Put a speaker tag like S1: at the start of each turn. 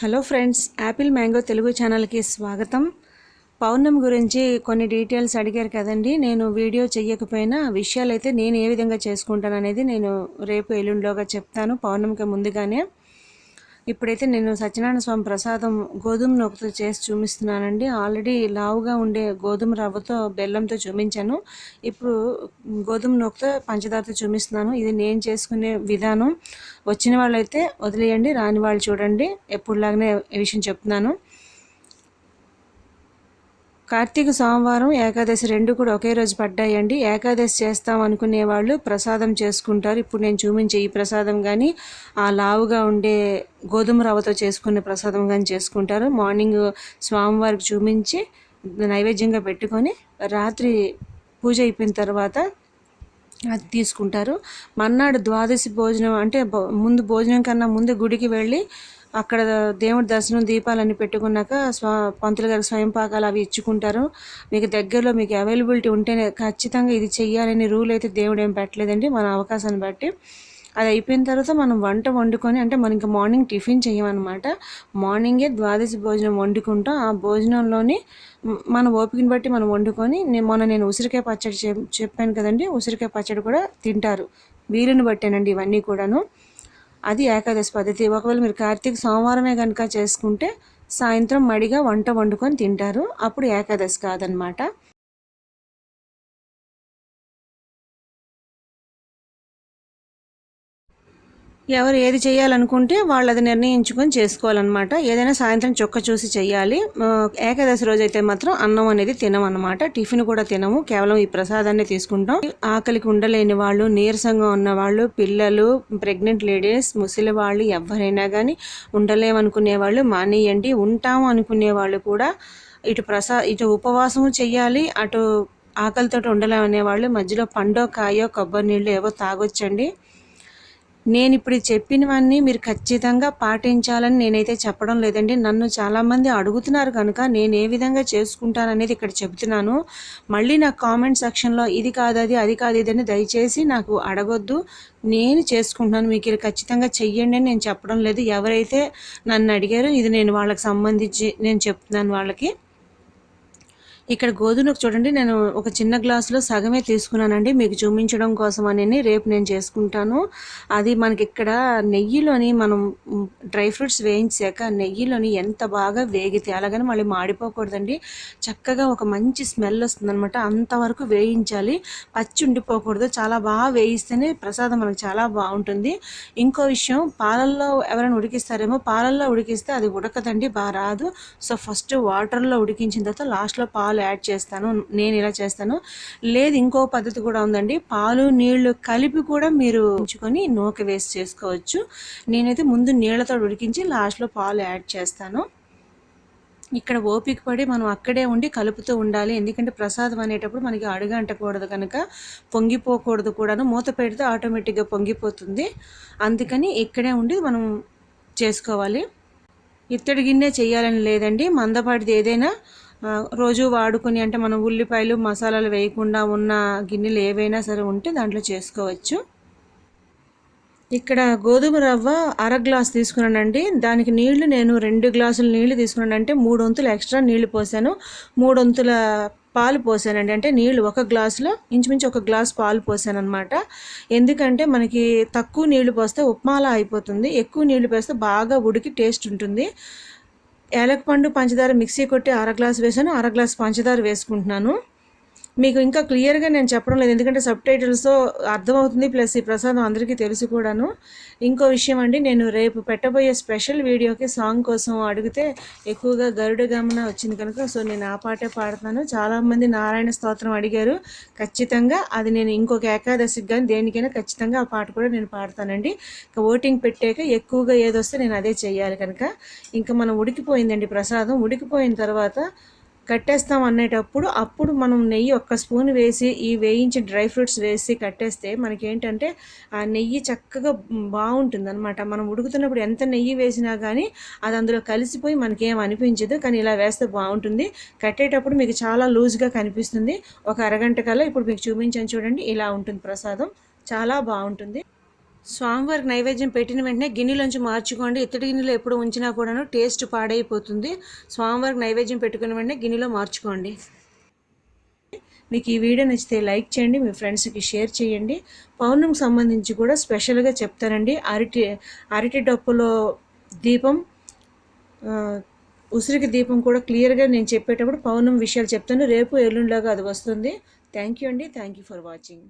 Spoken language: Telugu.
S1: Hello friends, Apple mango Telugu ఛానల్కి స్వాగతం. పౌర్ణమి గురించి కొన్ని డీటెయిల్స్ అడిగారు కదండి. నేను వీడియో చేయకపోయినా విషయాలు అయితే నేను ఏ విధంగా చేసుకుంటాను అనేది నేను రేపు ఎల్లుండిలోగా చెప్తాను, పౌర్ణమికి ముందుగానే. ఇప్పుడైతే నేను సత్యనారాయణ స్వామి ప్రసాదం గోధుమ నూకతో చేసి చూపిస్తున్నానండి. ఆల్రెడీ లావుగా ఉండే గోధుమ రవ్వతో బెల్లంతో చూపించాను. ఇప్పుడు గోధుమ నూకతో పంచదారతో చూపిస్తున్నాను. ఇది నేను చేసుకునే విధానం. వచ్చిన వాళ్ళైతే వదిలేయండి, రాని వాళ్ళు చూడండి. ఎప్పుడులాగానే ఈ విషయం చెప్తున్నాను. కార్తీక సోమవారం ఏకాదశి రెండు కూడా ఒకే రోజు పడ్డాయండి. ఏకాదశి చేస్తాం అనుకునే వాళ్ళు ప్రసాదం చేసుకుంటారు. ఇప్పుడు నేను చూపించే ఈ ప్రసాదం కానీ ఆ లావుగా ఉండే గోధుమ రవ్వతో చేసుకునే ప్రసాదం కానీ చేసుకుంటారు. మార్నింగ్ స్వామివారికి చూపించి నైవేద్యంగా పెట్టుకొని రాత్రి పూజ అయిపోయిన తర్వాత అది తీసుకుంటారు. మర్నాడు ద్వాదశి భోజనం అంటే ముందు భోజనం కన్నా ముందు గుడికి వెళ్ళి అక్కడ దేవుడి దర్శనం దీపాలన్నీ పెట్టుకున్నాక పంతులు గారికి స్వయం పాకాలు అవి ఇచ్చుకుంటారు. మీకు దగ్గరలో మీకు అవైలబిలిటీ ఉంటేనే ఖచ్చితంగా ఇది చెయ్యాలని రూల్ అయితే దేవుడు ఏం పెట్టలేదండి, మన అవకాశాన్ని బట్టి. అది అయిపోయిన తర్వాత మనం వంట వండుకొని, అంటే మనం ఇంకా మార్నింగ్ టిఫిన్ చేయమన్నమాట. మార్నింగే ద్వాదశి భోజనం వండుకుంటాం. ఆ భోజనంలోని మన ఓపికని బట్టి మనం వండుకొని, నేను ఉసిరికాయ పచ్చడి చెప్పాను కదండి, ఉసిరికాయ పచ్చడి కూడా తింటారు. వీలుని బట్టేనండి ఇవన్నీ కూడాను. అది ఏకాదశి పద్ధతి. ఒకవేళ మీరు కార్తీక సోమవారమే కనుక చేసుకుంటే సాయంత్రం మడిగా వంట వండుకొని తింటారు. అప్పుడు ఏకాదశి కాదనమాట. ఎవరు ఏది చేయాలనుకుంటే వాళ్ళు అది నిర్ణయించుకొని చేసుకోవాలన్నమాట. ఏదైనా సాయంత్రం చొక్క చూసి చేయాలి. ఏకాదశి రోజు అయితే మాత్రం అన్నం అనేది తినమన్నమాట. టిఫిన్ కూడా తినము, కేవలం ఈ ప్రసాదాన్ని తీసుకుంటాం. ఆకలికి ఉండలేని వాళ్ళు, నీరసంగా ఉన్న వాళ్ళు, పిల్లలు, ప్రెగ్నెంట్ లేడీస్, ముసలి వాళ్ళు ఎవరైనా కానీ ఉండలేమనుకునే వాళ్ళు మానేయండి. ఉంటాము అనుకునే వాళ్ళు కూడా ఇటు ఉపవాసము చెయ్యాలి, అటు ఆకలితో ఉండలేమనే వాళ్ళు మధ్యలో పండో కాయో కొబ్బరి నీళ్ళు ఏవో తాగొచ్చండి. నేను ఇప్పుడు చెప్పినవన్నీ మీరు ఖచ్చితంగా పాటించాలని నేనైతే చెప్పడం లేదండి. నన్ను చాలామంది అడుగుతున్నారు కనుక నేను ఏ విధంగా చేసుకుంటాననేది ఇక్కడ చెబుతున్నాను. మళ్ళీ నాకు కామెంట్ సెక్షన్లో ఇది కాదు అది కాదు ఇది అని దయచేసి నాకు అడగొద్దు. నేను చేసుకుంటున్నాను, మీకు ఇది ఖచ్చితంగా చెయ్యండి అని నేను చెప్పడం లేదు. ఎవరైతే నన్ను అడిగారో ఇది నేను వాళ్ళకి సంబంధించి నేను చెప్తున్నాను వాళ్ళకి. ఇక్కడ గోధుమకు చూడండి, నేను ఒక చిన్న గ్లాసులో సగమే తీసుకున్నానండి మీకు చూపించడం కోసం అని. రేపు నేను చేసుకుంటాను. అది మనకి ఇక్కడ నెయ్యిలోని మనం డ్రై ఫ్రూట్స్ వేయించాక నెయ్యిలోని ఎంత బాగా వేగితే అలాగని మళ్ళీ మాడిపోకూడదండి. చక్కగా ఒక మంచి స్మెల్ వస్తుందన్నమాట. అంతవరకు వేయించాలి, పచ్చి ఉండిపోకూడదు. చాలా బాగా వేయిస్తేనే ప్రసాదం మనకు చాలా బాగుంటుంది. ఇంకో విషయం, పాలల్లో ఎవరైనా ఉడికిస్తారేమో, పాలల్లో ఉడికిస్తే అది ఉడకదండి, బాగా రాదు. సో ఫస్ట్ వాటర్లో ఉడికించిన తర్వాత లాస్ట్లో పాలు యాడ్ చేస్తాను. నేను ఇలా చేస్తాను. లేదు, ఇంకో పద్ధతి కూడా ఉందండి. పాలు నీళ్లు కలిపి కూడా మీరు ఉంచుకొని నూక వేసి చేసుకోవచ్చు. నేనైతే ముందు నీళ్లతో ఉడికించి లాస్ట్లో పాలు యాడ్ చేస్తాను. ఇక్కడ ఓపిక పడి మనం అక్కడే ఉండి కలుపుతూ ఉండాలి. ఎందుకంటే ప్రసాదం అనేటప్పుడు మనకి అడుగంటకూడదు కనుక, పొంగిపోకూడదు కూడాను. మూత పెడితే ఆటోమేటిక్గా పొంగిపోతుంది. అందుకని ఇక్కడే ఉండి మనం చేసుకోవాలి. ఇత్తడి గిన్నె చేయాలని లేదండి, మందపాటిది ఏదైనా రోజు వాడుకొని, అంటే మనం ఉల్లిపాయలు మసాలాలు వేయకుండా ఉన్న గిన్నెలు ఏవైనా సరే ఉంటే దాంట్లో చేసుకోవచ్చు. ఇక్కడ గోధుమ రవ్వ అర గ్లాస్ తీసుకున్నానండి. దానికి నీళ్లు నేను 2 గ్లాసుల నీళ్లు తీసుకున్నాను. అంటే 3 వంతులు ఎక్స్ట్రా నీళ్లు పోసాను, 3 వంతుల పాలు పోసానండి. అంటే నీళ్లు ఒక గ్లాసులో ఇంచుమించు 1 గ్లాస్ పాలు పోసాను అనమాట. ఎందుకంటే మనకి తక్కువ నీళ్లు పోస్తే ఉప్మాలా అయిపోతుంది, ఎక్కువ నీళ్లు పోస్తే బాగా ఉడికి టేస్ట్ ఉంటుంది. ఏలకపండు పంచదార మిక్సీ కొట్టి అర గ్లాస్ వేసాను, అర గ్లాస్ పంచదార వేసుకుంటున్నాను. మీకు ఇంకా క్లియర్గా నేను చెప్పడం లేదు, ఎందుకంటే సబ్ టైటిల్స్తో అర్థమవుతుంది, ప్లస్ ఈ ప్రసాదం అందరికీ తెలుసు కూడాను. ఇంకో విషయం అండి, నేను రేపు పెట్టబోయే స్పెషల్ వీడియోకి సాంగ్ కోసం అడిగితే ఎక్కువగా గరుడ గమన వచ్చింది కనుక సో నేను ఆ పాటే పాడుతున్నాను. చాలామంది నారాయణ స్తోత్రం అడిగారు. ఖచ్చితంగా అది నేను ఇంకొక ఏకాదశికి కానీ దేనికైనా ఖచ్చితంగా ఆ పాట కూడా నేను పాడతానండి. ఇంకా ఓటింగ్ పెట్టాక ఎక్కువగా ఏదొస్తే నేను అదే చెయ్యాలి కనుక. ఇంకా మనం ఉడికిపోయిందండి ప్రసాదం. ఉడికిపోయిన తర్వాత కట్టేస్తాం అనేటప్పుడు అప్పుడు మనం నెయ్యి 1 స్పూన్ వేసి ఈ వేయించిన డ్రై ఫ్రూట్స్ వేసి కట్టేస్తే మనకేంటంటే ఆ నెయ్యి చక్కగా బాగుంటుంది అనమాట. మనం ఉడుకుతున్నప్పుడు ఎంత నెయ్యి వేసినా కానీ అది అందులో కలిసిపోయి మనకేం అనిపించదు, కానీ ఇలా వేస్తే బాగుంటుంది. కట్టేటప్పుడు మీకు చాలా లూజ్గా కనిపిస్తుంది. ఒక అరగంట కల్లా ఇప్పుడు మీకు చూపించాను చూడండి, ఇలా ఉంటుంది ప్రసాదం, చాలా బాగుంటుంది. స్వామివారికి నైవేద్యం పెట్టిన వెంటనే గిన్నెలోంచి మార్చుకోండి. ఇత్తడి గిన్నెలో ఎప్పుడు ఉంచినా కూడాను టేస్ట్ పాడైపోతుంది. స్వామివారికి నైవేద్యం పెట్టుకున్న వెంటనే గిన్నెలో మార్చుకోండి. మీకు ఈ వీడియో నచ్చితే లైక్ చేయండి, మీ ఫ్రెండ్స్కి షేర్ చేయండి. పౌర్ణమికి సంబంధించి కూడా స్పెషల్గా చెప్తానండి. అరటి డప్పులో దీపం, ఉసిరికి దీపం కూడా క్లియర్గా నేను చెప్పేటప్పుడు పౌర్ణమి విషయాలు చెప్తాను. రేపు ఎల్లుండిలాగా అది వస్తుంది. థ్యాంక్ యూ అండి. Thank you for watching.